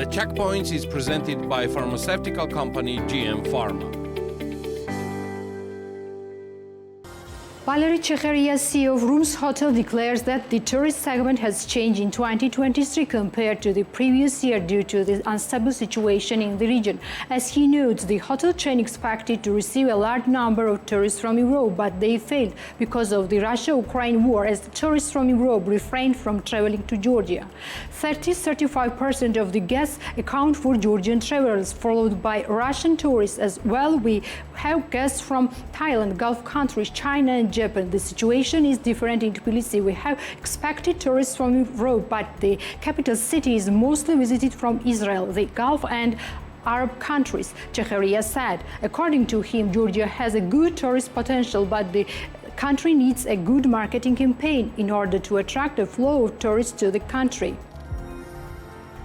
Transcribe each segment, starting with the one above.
The Checkpoints is presented by pharmaceutical company GM Pharma. Valery Chekheria, CEO of Rooms Hotel, declares that the tourist segment has changed in 2023 compared to the previous year due to the unstable situation in the region. As he notes, the hotel chain expected to receive a large number of tourists from Europe, but they failed because of the Russia-Ukraine war, as the tourists from Europe refrained from traveling to Georgia. 30–35% of the guests account for Georgian travelers, followed by Russian tourists as well. We have guests from Thailand, Gulf countries, China and Japan. The situation is different in Tbilisi. We have expected tourists from Europe, but the capital city is mostly visited from Israel, the Gulf and Arab countries, Chekheria said. According to him, Georgia has a good tourist potential, but the country needs a good marketing campaign in order to attract a flow of tourists to the country.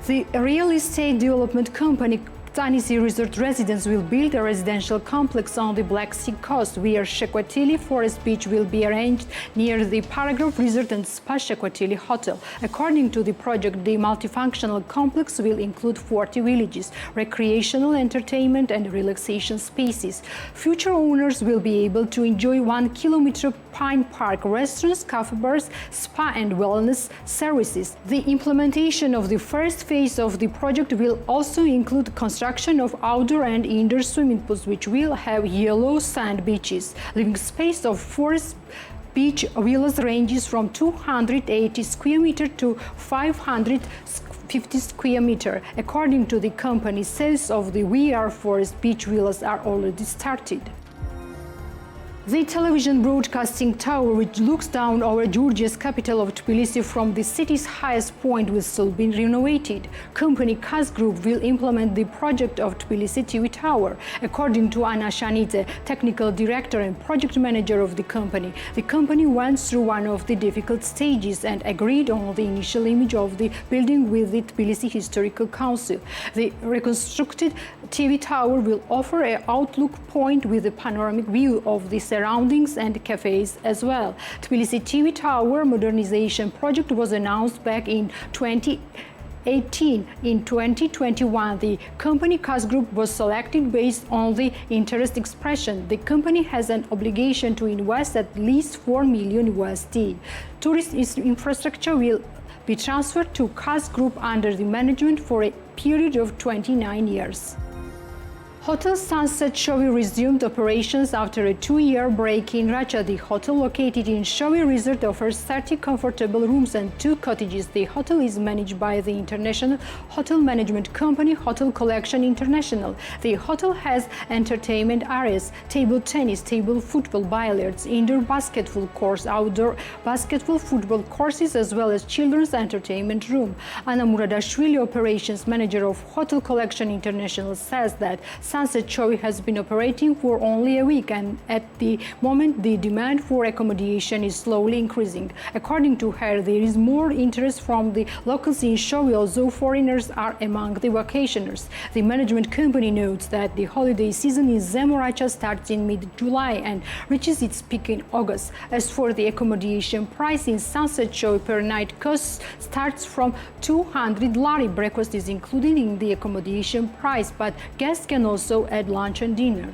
The real estate development company Tbilisi Resort Residence will build a residential complex on the Black Sea coast, where Shekwatili Forest Beach will be arranged near the Paragraph Resort and Spa Shekwatili Hotel. According to the project, the multifunctional complex will include 40 villages, recreational, entertainment and relaxation spaces. Future owners will be able to enjoy 1 kilometer Pine Park, restaurants, cafe bars, spa and wellness services. The implementation of the first phase of the project will also include construction of outdoor and indoor swimming pools, which will have yellow sand beaches. Living space of forest beach villas ranges from 280 square meter to 550 square meter. According to the company, sales of the VR Forest Beach villas are already started. The television broadcasting tower, which looks down over Georgia's capital of Tbilisi from the city's highest point, will still be renovated. Company Kass Group will implement the project of Tbilisi TV Tower. According to Anna Shanidze, technical director and project manager of the company went through one of the difficult stages and agreed on the initial image of the building with the Tbilisi Historical Council. The reconstructed TV tower will offer an outlook point with a panoramic view of the surroundings and cafes as well. Tbilisi TV Tower Modernization project was announced back in 2018. In 2021, the company Kass Group was selected based on the interest expression. The company has an obligation to invest at least $4 million. Tourist infrastructure will be transferred to Kass Group under the management for a period of 29 years. Hotel Sunset Shovi resumed operations after a 2-year break in Racha. The hotel, located in Shovi Resort, offers 30 comfortable rooms and 2 cottages. The hotel is managed by the international hotel management company Hotel Collection International. The hotel has entertainment areas, table tennis, table football, billiards, indoor basketball courts, outdoor basketball football courses, as well as children's entertainment room. Anna Muradashvili, operations manager of Hotel Collection International, says that Sunset Shovi has been operating for only a week, and at the moment the demand for accommodation is slowly increasing. According to her, there is more interest from the locals in Shovi, although foreigners are among the vacationers. The management company notes that the holiday season in Racha starts in mid-July and reaches its peak in August. As for the accommodation price in Sunset Shovi, per night cost starts from 200 lari. Breakfast is included in the accommodation price, but guests can also add lunch and dinner.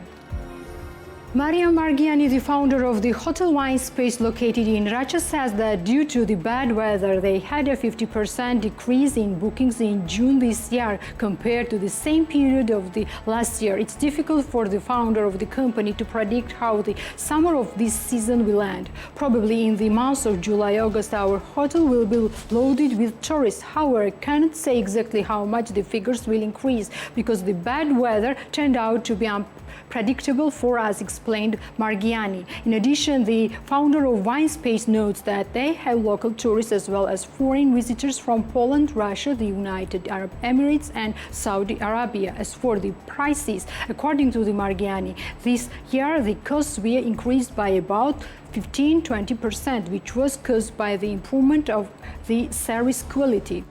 Maria Margiani, the founder of the Hotel Wine Space located in Racha, says that due to the bad weather, they had a 50% decrease in bookings in June this year compared to the same period of the last year. It's difficult for the founder of the company to predict how the summer of this season will end. Probably in the months of July, August, our hotel will be loaded with tourists. However, I cannot say exactly how much the figures will increase because the bad weather turned out to be unpredictable for us, explained Margiani. In addition, the founder of Wine Space notes that they have local tourists as well as foreign visitors from Poland, Russia, the United Arab Emirates and Saudi Arabia. As for the prices, according to the Margiani, this year the costs were increased by about 15–20%, which was caused by the improvement of the service quality.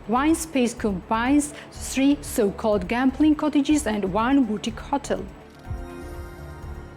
Wine Space combines 3 so-called gambling cottages and 1 boutique hotel.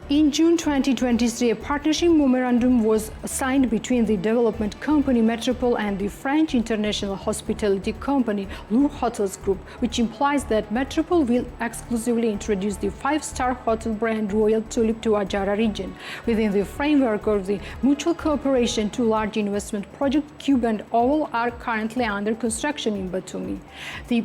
In June 2023, a partnership memorandum was signed between the development company Metropol and the French international hospitality company Louvre Hotels Group, which implies that Metropol will exclusively introduce the five-star hotel brand Royal Tulip to Adjara region. Within the framework of the mutual cooperation, two large investment projects, Cube and Oval, are currently under construction in Batumi. The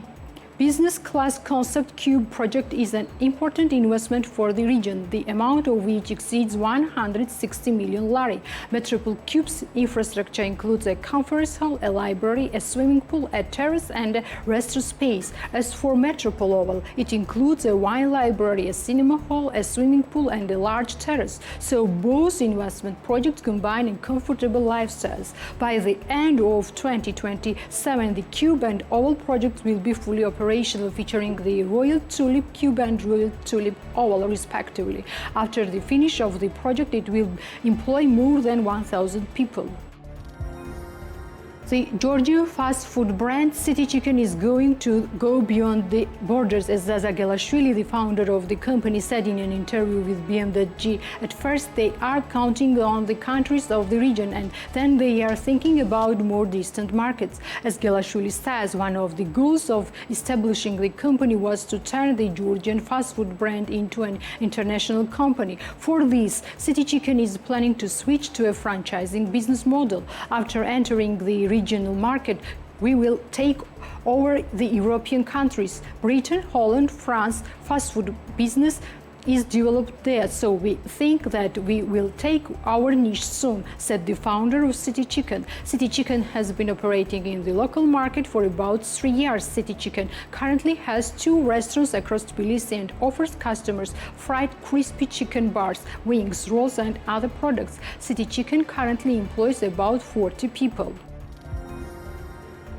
business class concept Cube project is an important investment for the region, the amount of which exceeds 160 million lari. Metropol Cube's infrastructure includes a conference hall, a library, a swimming pool, a terrace and a restaurant space. As for Metropol Oval, it includes a wine library, a cinema hall, a swimming pool and a large terrace. So both investment projects combine in comfortable lifestyles. By the end of 2027, the Cube and Oval projects will be fully operational, featuring the Royal Tulip Cube and Royal Tulip Oval respectively. After the finish of the project, it will employ more than 1,000 people. The Georgian fast food brand City Chicken is going to go beyond the borders, as Taktakishvili, the founder of the company, said in an interview with BMWG. At first, they are counting on the countries of the region, and then they are thinking about more distant markets. As Taktakishvili says, one of the goals of establishing the company was to turn the Georgian fast food brand into an international company. For this, City Chicken is planning to switch to a franchising business model. After entering the regional market, we will take over the European countries. Britain, Holland, France, fast food business is developed there, so we think that we will take our niche soon, said the founder of City Chicken. City Chicken has been operating in the local market for about 3 years. City Chicken currently has 2 restaurants across Tbilisi and offers customers fried crispy chicken bars, wings, rolls and other products. City Chicken currently employs about 40 people.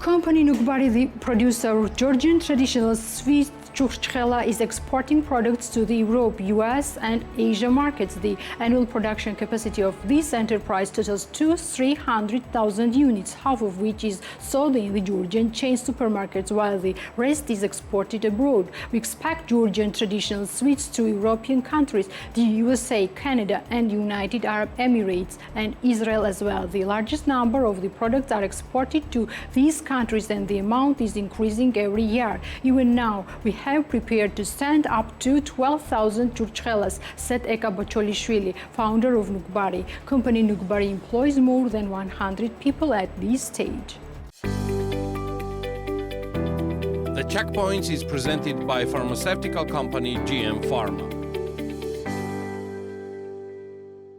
Company Nugbari, the producer of Georgian traditional sweets Churchkhela, is exporting products to the Europe, US and Asia markets. The annual production capacity of this enterprise totals to 300,000 units, half of which is sold in the Georgian chain supermarkets, while the rest is exported abroad. We expect Georgian traditional sweets to European countries, the USA, Canada and United Arab Emirates and Israel as well. The largest number of the products are exported to these countries and the amount is increasing every year. Even now, we have prepared to stand up to 12,000 Churchkhelas, said Kass, founder of Nugbari. Company Nugbari employs more than 100 people at this stage. The Checkpoints is presented by pharmaceutical company GM Pharma.